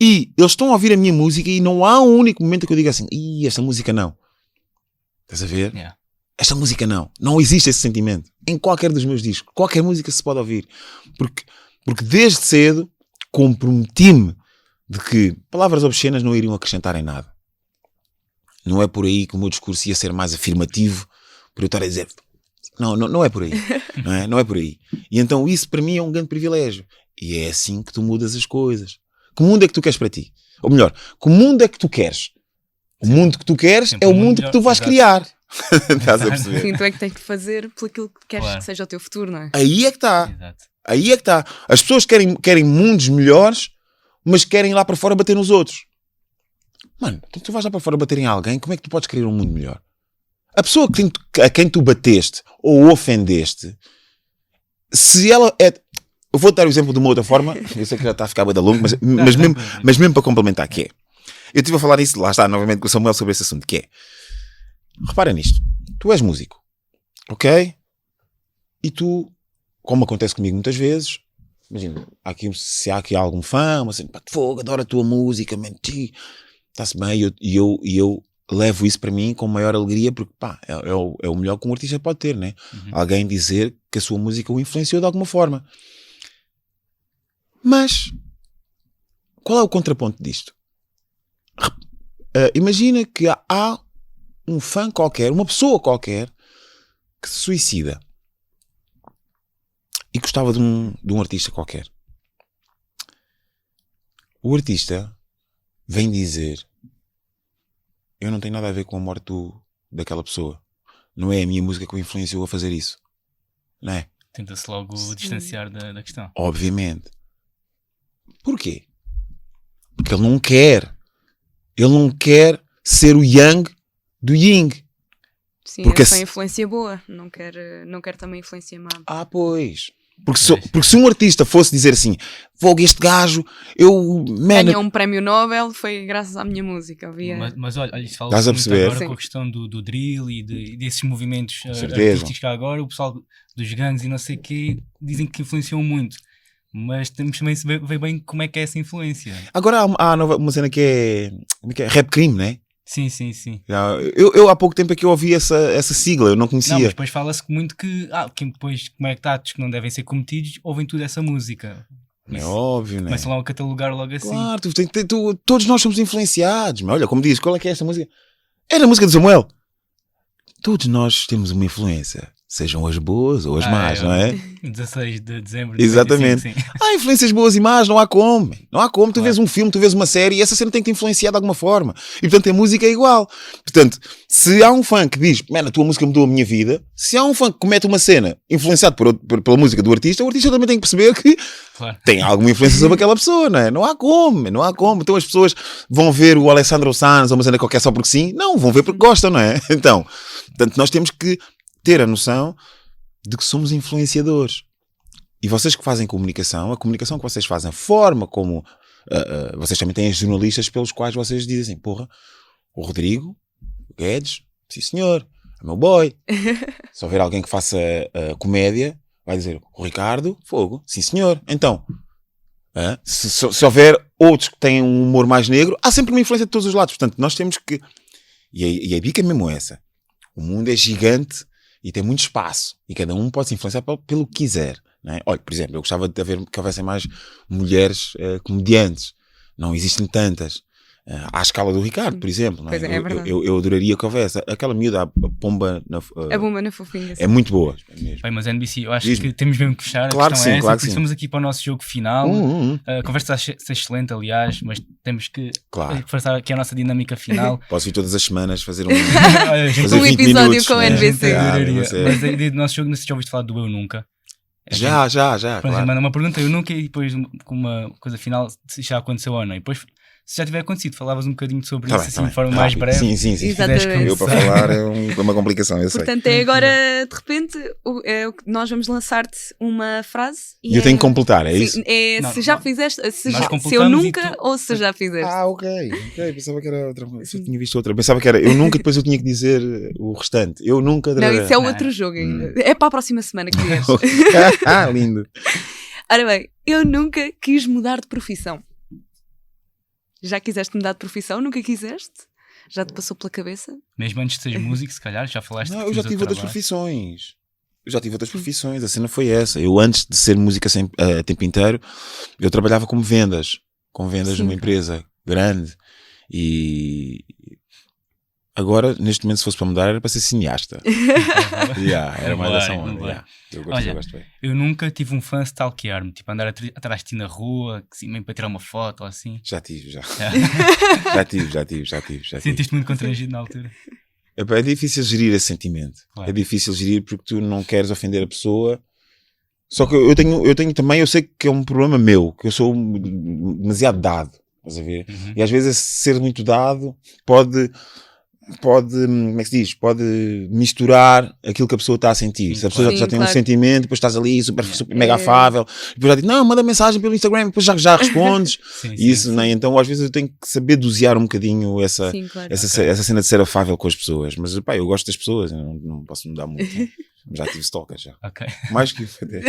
E eles estão a ouvir a minha música e não há um único momento que eu diga assim, esta música não. Estás a ver? Yeah. Esta música não. Não existe esse sentimento. Em qualquer dos meus discos. Qualquer música se pode ouvir. Porque desde cedo comprometi-me de que palavras obscenas não iriam acrescentar em nada. Não é por aí que o meu discurso ia ser mais afirmativo por eu estar a dizer não é por aí. Não é por aí. E então isso para mim é um grande privilégio. E é assim que tu mudas as coisas. Que mundo é que tu queres para ti? Ou melhor, que mundo é que tu queres? O mundo que tu queres Sempre é o um mundo mundo que melhor, tu vais exato. criar. Estás a perceber? Sim, tu é que tens de fazer por aquilo que queres Claro. que seja o teu futuro, não é? Aí é que está. Exato. Aí é que está. As pessoas querem mundos melhores, mas querem ir lá para fora bater nos outros. Mano, então tu vais lá para fora bater em alguém, como é que tu podes querer um mundo melhor? A pessoa a quem tu bateste ou ofendeste, se ela é... Eu vou dar o exemplo de uma outra forma, eu sei que já está a ficar bué da longo, mas mesmo para complementar, que é... Eu estive a falar nisso, lá está, novamente com o Samuel sobre esse assunto, que é... Repara nisto. Tu és músico, ok? E tu, como acontece comigo muitas vezes, imagina, se há aqui algum fã, assim, pá, fogo, adoro a tua música, menti, está-se bem, e eu levo isso para mim com maior alegria, porque pá, é o melhor que um artista pode ter, né? Uhum. Alguém dizer que a sua música o influenciou de alguma forma. Mas, qual é o contraponto disto? Imagina que há um fã qualquer, uma pessoa qualquer, que se suicida e gostava de um artista qualquer. O artista vem dizer: eu não tenho nada a ver com a morte daquela pessoa. Não é a minha música que o influenciou a fazer isso. Não é? Tenta-se logo distanciar da questão. Obviamente. Porquê? Porque ele não quer. Ele não quer ser o Yang do Ying. Sim, Porque é só influência boa, não quer também influência má. Ah, pois. Porque se um artista fosse dizer assim, fogo, este gajo, Ganhou um prémio Nobel, foi graças à minha música. Havia... Mas olha, isso Estás fala-se a muito perceber? agora Sim. com a questão do drill e desses movimentos certeza. artísticos que há agora, o pessoal dos gangues e não sei o quê, dizem que influenciam muito. Mas temos também de ver bem como é que é essa influência. Agora há uma cena que é, como é que é? Rap crime, né? Sim. Eu há pouco tempo é que eu ouvi essa sigla, eu não conhecia. Não, mas depois fala-se muito que depois, como é que atos que não devem ser cometidos, ouvem tudo essa música. É óbvio, né? Começam lá a catalogar logo assim. Claro, todos nós somos influenciados. Mas olha, como diz, qual é que é esta música? Era a música do Samuel. Todos nós temos uma influência. Sejam as boas ou as más, não é? 16 de dezembro de Exatamente. 95, sim. Há influências boas e más, não há como. Não há como. Tu Claro. vês um filme, tu vês uma série e essa cena tem que te influenciar de alguma forma. E portanto a música é igual. Portanto, se há um fã que diz, mano, a tua música mudou a minha vida, se há um fã que comete uma cena influenciado pela música do artista, o artista também tem que perceber que Claro. tem alguma influência sobre aquela pessoa, não é? Não há como. Então as pessoas vão ver o Alessandro Sanz ou uma cena qualquer só porque sim? Não, vão ver porque gostam, não é? Então, portanto, nós temos que ter a noção de que somos influenciadores. E vocês que fazem comunicação, a comunicação que vocês fazem, a forma como vocês também têm jornalistas pelos quais vocês dizem, porra, o Rodrigo, o Guedes, sim senhor, é meu boy. Se houver alguém que faça comédia, vai dizer, o Ricardo, fogo, sim senhor. Então, se houver outros que têm um humor mais negro, há sempre uma influência de todos os lados. Portanto, nós temos que... E a bica é mesmo essa. O mundo é gigante e tem muito espaço. E cada um pode se influenciar pelo que quiser. Não é? Olha, por exemplo, eu gostava de ver que houvessem mais mulheres comediantes. Não existem tantas. À escala do Ricardo, por exemplo. Não é? Pois é verdade. Eu adoraria que houvesse. Aquela miúda, a pomba... A bomba na fofinha. é muito boa. Mesmo. Bem, mas NBC, eu acho Diz-me. que temos mesmo que fechar. Claro A que questão sim, é essa, claro que porque sim. estamos aqui para o nosso jogo final. A conversa está excelente, aliás, mas temos que Claro. passar aqui a nossa dinâmica final. Posso vir todas as semanas fazer um... Olha, gente, fazer Um 20 episódio minutos, com o né? NBC. Ah, adoraria. você- Mas a ideia do nosso jogo, não sei se já ouviste falar do Eu Nunca. Já, Pronto, claro. manda uma pergunta, eu nunca, e depois com uma coisa final, se já aconteceu ou não. E depois, se já tiver acontecido, falavas um bocadinho sobre Tá isso, bem, assim, tá de bem. forma mais Rápido. breve. Sim. Exatamente. Eu para falar é uma complicação, eu sei. Portanto, é agora, de repente, nós vamos lançar-te uma frase E eu tenho que completar, é isso? Sim, é Não, se já não. fizeste, se Nós eu completamos e nunca tu- ou se já fizeste. Ok. Pensava que era outra. Eu tinha visto outra. Pensava que era eu nunca, depois eu tinha que dizer o restante. Eu nunca. Não, isso é Não. outro jogo ainda. É para a próxima semana que vies. Lindo. Ora bem, eu nunca quis mudar de profissão. Já quiseste mudar de profissão? Nunca quiseste? Já te passou pela cabeça? Mesmo antes de seres músico, se calhar, já falaste Não, que eu já tinhas tive outras trabalho. profissões. A cena foi essa. Eu, antes de ser música a tempo inteiro, eu trabalhava como vendas. Com vendas Sim. numa empresa grande. E agora, neste momento, se fosse para mudar, era para ser cineasta. Era mais dessa Não onda. vai. Eu Olha, gosto bem. Eu nunca tive um fã stalkear-me, tipo andar atrás de ti na rua, que, assim, mesmo para tirar uma foto ou assim. Já tive. Já tive. Sentiste muito constrangido na altura. É difícil gerir esse sentimento. Claro. É difícil gerir porque tu não queres ofender a pessoa. Só que eu tenho também, eu sei que é um problema meu, que eu sou demasiado dado. Estás a ver? Uhum. E às vezes esse ser muito dado pode, como é que se diz? Pode misturar aquilo que a pessoa está a sentir. Sim, Se a pessoa claro. já tem Sim, um claro. sentimento, depois estás ali super mega É. afável, depois já diz, não, manda mensagem pelo Instagram, depois já respondes. Sim, E isso, né? Então às vezes eu tenho que saber dosear um bocadinho essa Sim, claro. essa cena de ser afável com as pessoas. Mas pá, eu gosto das pessoas, eu não posso mudar muito. Né? Já tive stalkers já. Ok. Mais que isso até.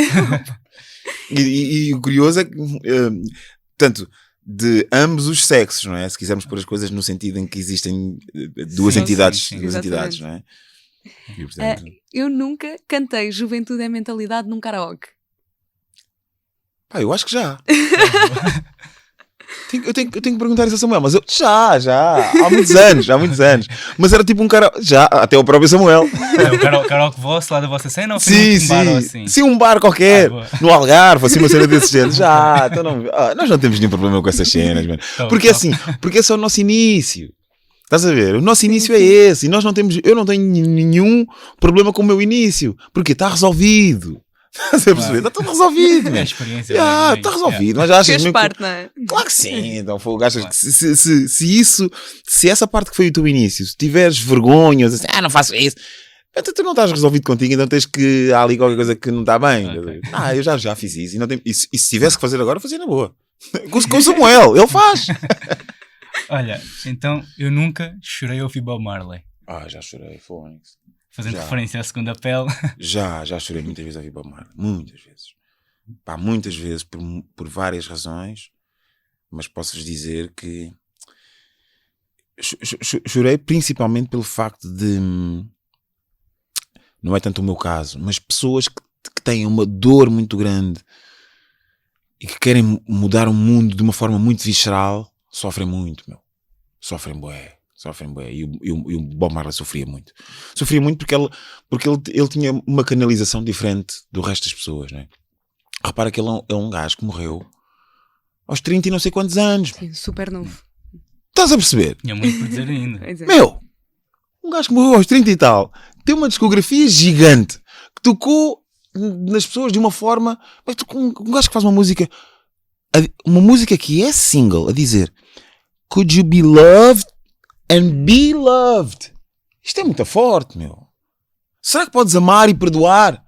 E o curioso é que, tanto de ambos os sexos, não é? Se quisermos pôr as coisas no sentido em que existem duas Sim, entidades, sim, duas entidades, exatamente. não é? E, portanto, Eu nunca cantei Juventude é Mentalidade num karaoke. pá, eu acho que já. Eu tenho que perguntar isso a Samuel, mas eu já, há muitos anos. Mas era tipo um cara, já, até o próprio Samuel. É, o karaoke vosso lá da vossa cena ou foi num bar ou assim? Sim, um bar qualquer, boa. no Algarve, assim, uma cena desse género. Já, então nós não temos nenhum problema com essas cenas, mano. Porque Top. assim, porque esse é o nosso início. Estás a ver? O nosso início é esse. E eu não tenho nenhum problema com o meu início. Porque está resolvido. Estás a perceber? Está tudo resolvido, É a mano. experiência. Está resolvido. Mas já achas Fez mesmo parte, não é? Claro que sim, então achas que se essa parte que foi o teu início, se tiveres vergonhas, assim, não faço isso, então tu não estás resolvido contigo, então tens que há ali qualquer coisa que não está bem. Ok. Eu já fiz isso, e se tivesse que fazer agora, fazia na boa. Com o Samuel, ele faz. Olha, então eu nunca chorei ao ouvir Bob Marley. Já chorei, Fónix. Fazendo Já. referência à segunda pele. Já chorei muitas vezes a ouvir Bob Marley, muitas vezes. Pá, muitas vezes, por várias razões, mas posso-vos dizer que chorei principalmente pelo facto de, não é tanto o meu caso, mas pessoas que têm uma dor muito grande e que querem mudar o mundo de uma forma muito visceral, sofrem muito, meu. Sofrem bué. E o Bob Marley sofria muito. Sofria muito porque ele tinha uma canalização diferente do resto das pessoas, né? Repara que ele é um gajo que morreu aos 30 e não sei quantos anos. Sim, super novo. Estás a perceber? Tinha muito por dizer ainda. Pois é. Meu, um gajo que morreu aos 30 e tal tem uma discografia gigante que tocou nas pessoas de uma forma. Mas um gajo que faz uma música que é single, a dizer Could you be loved and be loved? Isto é muito forte, meu. Será que podes amar e perdoar?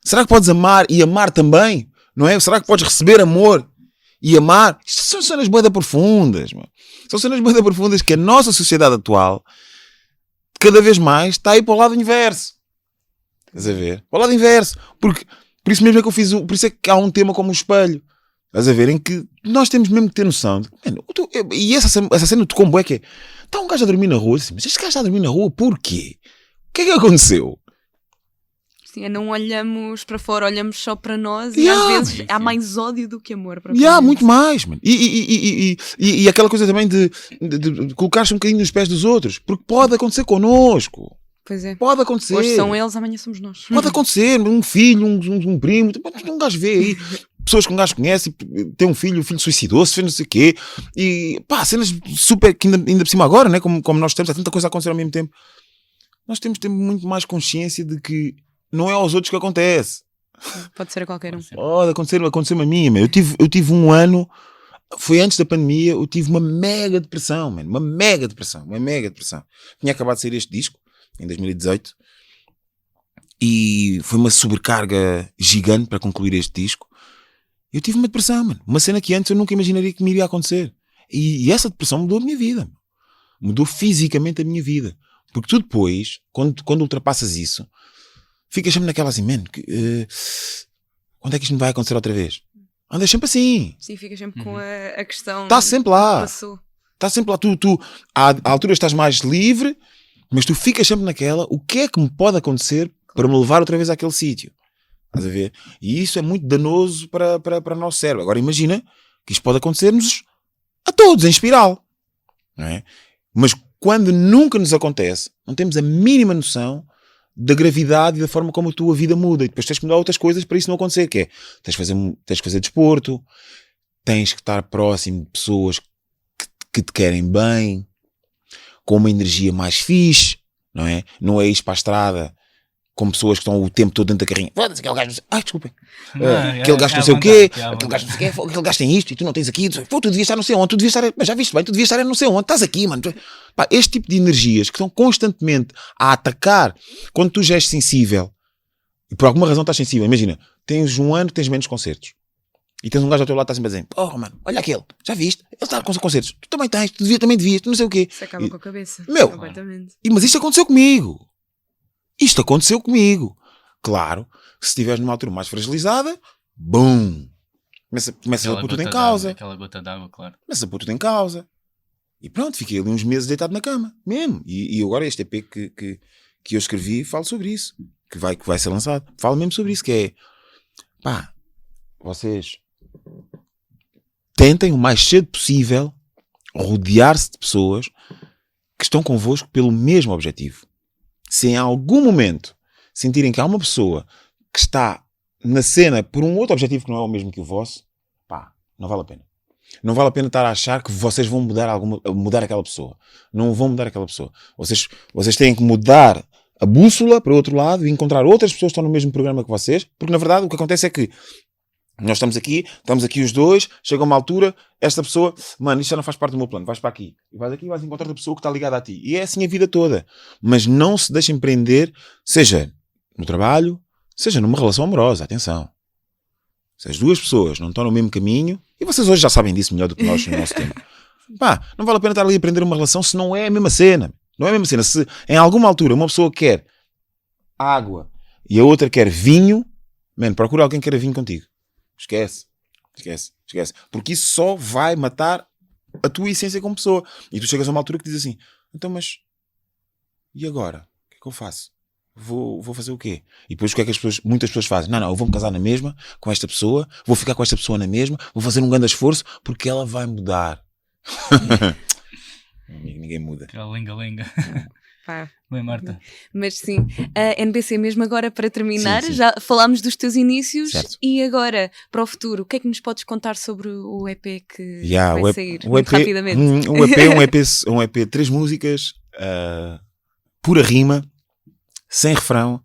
Será que podes amar e amar também? Não é? Será que podes receber amor e amar? Isto são cenas bué profundas, meu. São cenas bué profundas que a nossa sociedade atual cada vez mais está aí para o lado inverso. Estás a ver? Para o lado inverso. Por isso mesmo é que eu fiz. Por isso é que há um tema como o espelho. Estás a ver? Em que nós temos mesmo que ter noção. E essa cena do combo é que está um gajo a dormir na rua. Assim, mas este gajo está a dormir na rua porquê? O que é que aconteceu? Sim, não olhamos para fora, olhamos só para nós Yeah. e às vezes Sim, há sim. mais ódio do que amor. Muito mais, mano. E aquela coisa também de colocar-se um bocadinho nos pés dos outros. Porque pode acontecer connosco. Pois é. Pode acontecer. Hoje são eles, amanhã somos nós. Pode acontecer. Um filho, um primo. Um gajo vê aí. Pessoas que um gajo conhece, tem um filho, o filho suicidou-se, fez não sei o quê. E pá, cenas super, que ainda por cima agora, né? Como nós temos, há tanta coisa a acontecer ao mesmo tempo. Nós temos de ter muito mais consciência de que não é aos outros que acontece. Pode ser a qualquer um. Pode acontecer-me a mim, man. Eu tive um ano, foi antes da pandemia, eu tive uma mega depressão, man. Uma mega depressão. Tinha acabado de sair este disco, em 2018, e foi uma sobrecarga gigante para concluir este disco. Eu tive uma depressão, mano. Uma cena que antes eu nunca imaginaria que me iria acontecer. E essa depressão mudou a minha vida. Mudou fisicamente a minha vida. Porque tu depois, quando ultrapassas isso, ficas sempre naquela assim, mano, quando é que isto me vai acontecer outra vez? Andas sempre assim. Sim, ficas sempre com a questão. Está sempre lá. Passou. Está sempre lá. Tu à altura estás mais livre, mas tu ficas sempre naquela, o que é que me pode acontecer para me levar outra vez àquele sítio? Estás a ver? E isso é muito danoso para o nosso cérebro. Agora imagina que isto pode acontecer-nos a todos, em espiral. Não é? Mas quando nunca nos acontece, não temos a mínima noção da gravidade e da forma como a tua vida muda. E depois tens que mudar outras coisas para isso não acontecer. Que é, tens que fazer desporto, tens que estar próximo de pessoas que te querem bem, com uma energia mais fixe, não é? Não é ir para a estrada com pessoas que estão o tempo todo dentro da carrinha. Foda-se, aquele gajo, desculpem. Aquele gajo não sei o quê, aquele gajo não sei o quê, aquele gajo tem isto e tu não tens aqui. Pô, tu devias estar não sei onde, tu devias estar, mas já viste bem, tu devias estar não sei onde, estás aqui, mano. Pá, este tipo de energias que estão constantemente a atacar, quando tu já és sensível, e por alguma razão estás sensível, imagina, tens um ano que tens menos concertos, e tens um gajo ao teu lado que está sempre a dizer, porra, mano, olha aquele, já viste? Ele está com concertos, tu também tens, tu também devias, tu não sei o quê. Isso acaba com a cabeça. Meu, completamente. mas isto aconteceu comigo. Claro, se estiveres numa altura mais fragilizada, bum! Começa a pôr tudo em causa. Aquela gota d'água, claro. Começa a pôr tudo em causa. E pronto, fiquei ali uns meses deitado na cama, mesmo. E agora este EP que eu escrevi, falo sobre isso. Que vai ser lançado. Falo mesmo sobre isso, que é... Pá, vocês tentem o mais cedo possível rodear-se de pessoas que estão convosco pelo mesmo objetivo. Se em algum momento sentirem que há uma pessoa que está na cena por um outro objetivo que não é o mesmo que o vosso, pá, não vale a pena. Não vale a pena estar a achar que vocês vão mudar aquela pessoa. Não vão mudar aquela pessoa. Vocês têm que mudar a bússola para o outro lado e encontrar outras pessoas que estão no mesmo programa que vocês, porque na verdade o que acontece é que nós estamos aqui os dois, chega uma altura, esta pessoa, mano, isto já não faz parte do meu plano, vais para aqui. E vais aqui e vais encontrar outra pessoa que está ligada a ti. E é assim a vida toda. Mas não se deixem prender, seja no trabalho, seja numa relação amorosa, atenção. Se as duas pessoas não estão no mesmo caminho, e vocês hoje já sabem disso melhor do que nós no nosso tempo, pá, não vale a pena estar ali a aprender uma relação se não é a mesma cena. Não é a mesma cena. Se em alguma altura uma pessoa quer água e a outra quer vinho, mano, procura alguém que queira vinho contigo. Esquece. Porque isso só vai matar a tua essência como pessoa. E tu chegas a uma altura que dizes assim, então mas e agora? O que é que eu faço? Vou fazer o quê? E depois o que é que muitas pessoas fazem? Não, eu vou-me casar na mesma com esta pessoa, vou ficar com esta pessoa na mesma, vou fazer um grande esforço porque ela vai mudar. Ninguém muda. Aquela lenga-lenga. Pá. Bem, Marta. Mas sim, a NBC mesmo agora para terminar, Sim. já falámos dos teus inícios, certo. E agora para o futuro, o que é que nos podes contar sobre o EP que vai sair o muito EP, rapidamente? Um EP de 3 músicas, pura rima, sem refrão,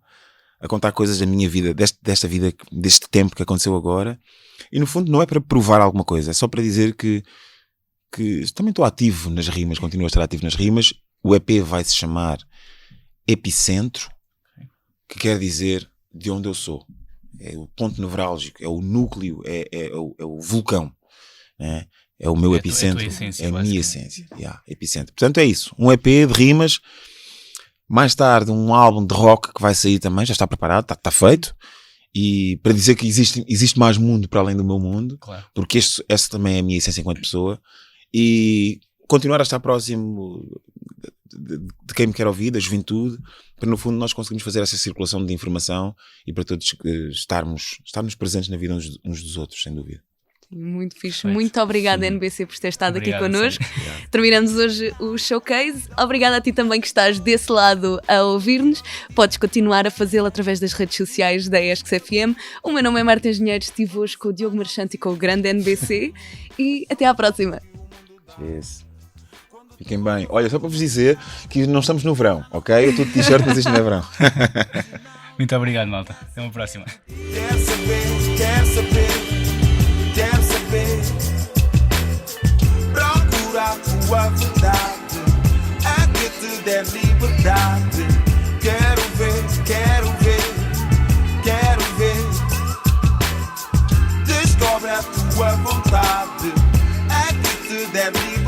a contar coisas da minha vida, desta vida, deste tempo que aconteceu agora. E no fundo não é para provar alguma coisa, é só para dizer que também estou ativo nas rimas, continuo a estar ativo nas rimas. O EP vai se chamar Epicentro, que quer dizer de onde eu sou. É o ponto nevrálgico, é o núcleo, é o vulcão, né? É o meu epicentro, é a minha essência. Epicentro. Portanto é isso, um EP de rimas. Mais tarde um álbum de rock que vai sair também, já está preparado, está feito. E para dizer que existe mais mundo para além do meu mundo, claro. Porque essa também é a minha essência enquanto pessoa. E continuar a estar próximo de quem me quer ouvir, da juventude, para no fundo nós conseguimos fazer essa circulação de informação e para todos estarmos presentes na vida uns dos outros, sem dúvida. Muito fixe. Muito obrigada, NBC, por ter estado aqui connosco. Sim. Terminamos hoje o showcase. Obrigada a ti também que estás desse lado a ouvir-nos. Podes continuar a fazê-lo através das redes sociais da ESC-FM. O meu nome é Marta Engenheiro, estive hoje com o Diogo Marchante e com o grande NBC. E até à próxima. Yes. Fiquem bem. Olha, só para vos dizer que não estamos no verão, ok? Eu estou de t-shirt, mas isto não é verão. Muito obrigado, malta. Até uma próxima. Quer saber, quer saber, quer saber. Procura a tua verdade, a que te der liberdade. Quero ver, quero ver, quero ver. Descobre a tua vontade, a que te der liberdade.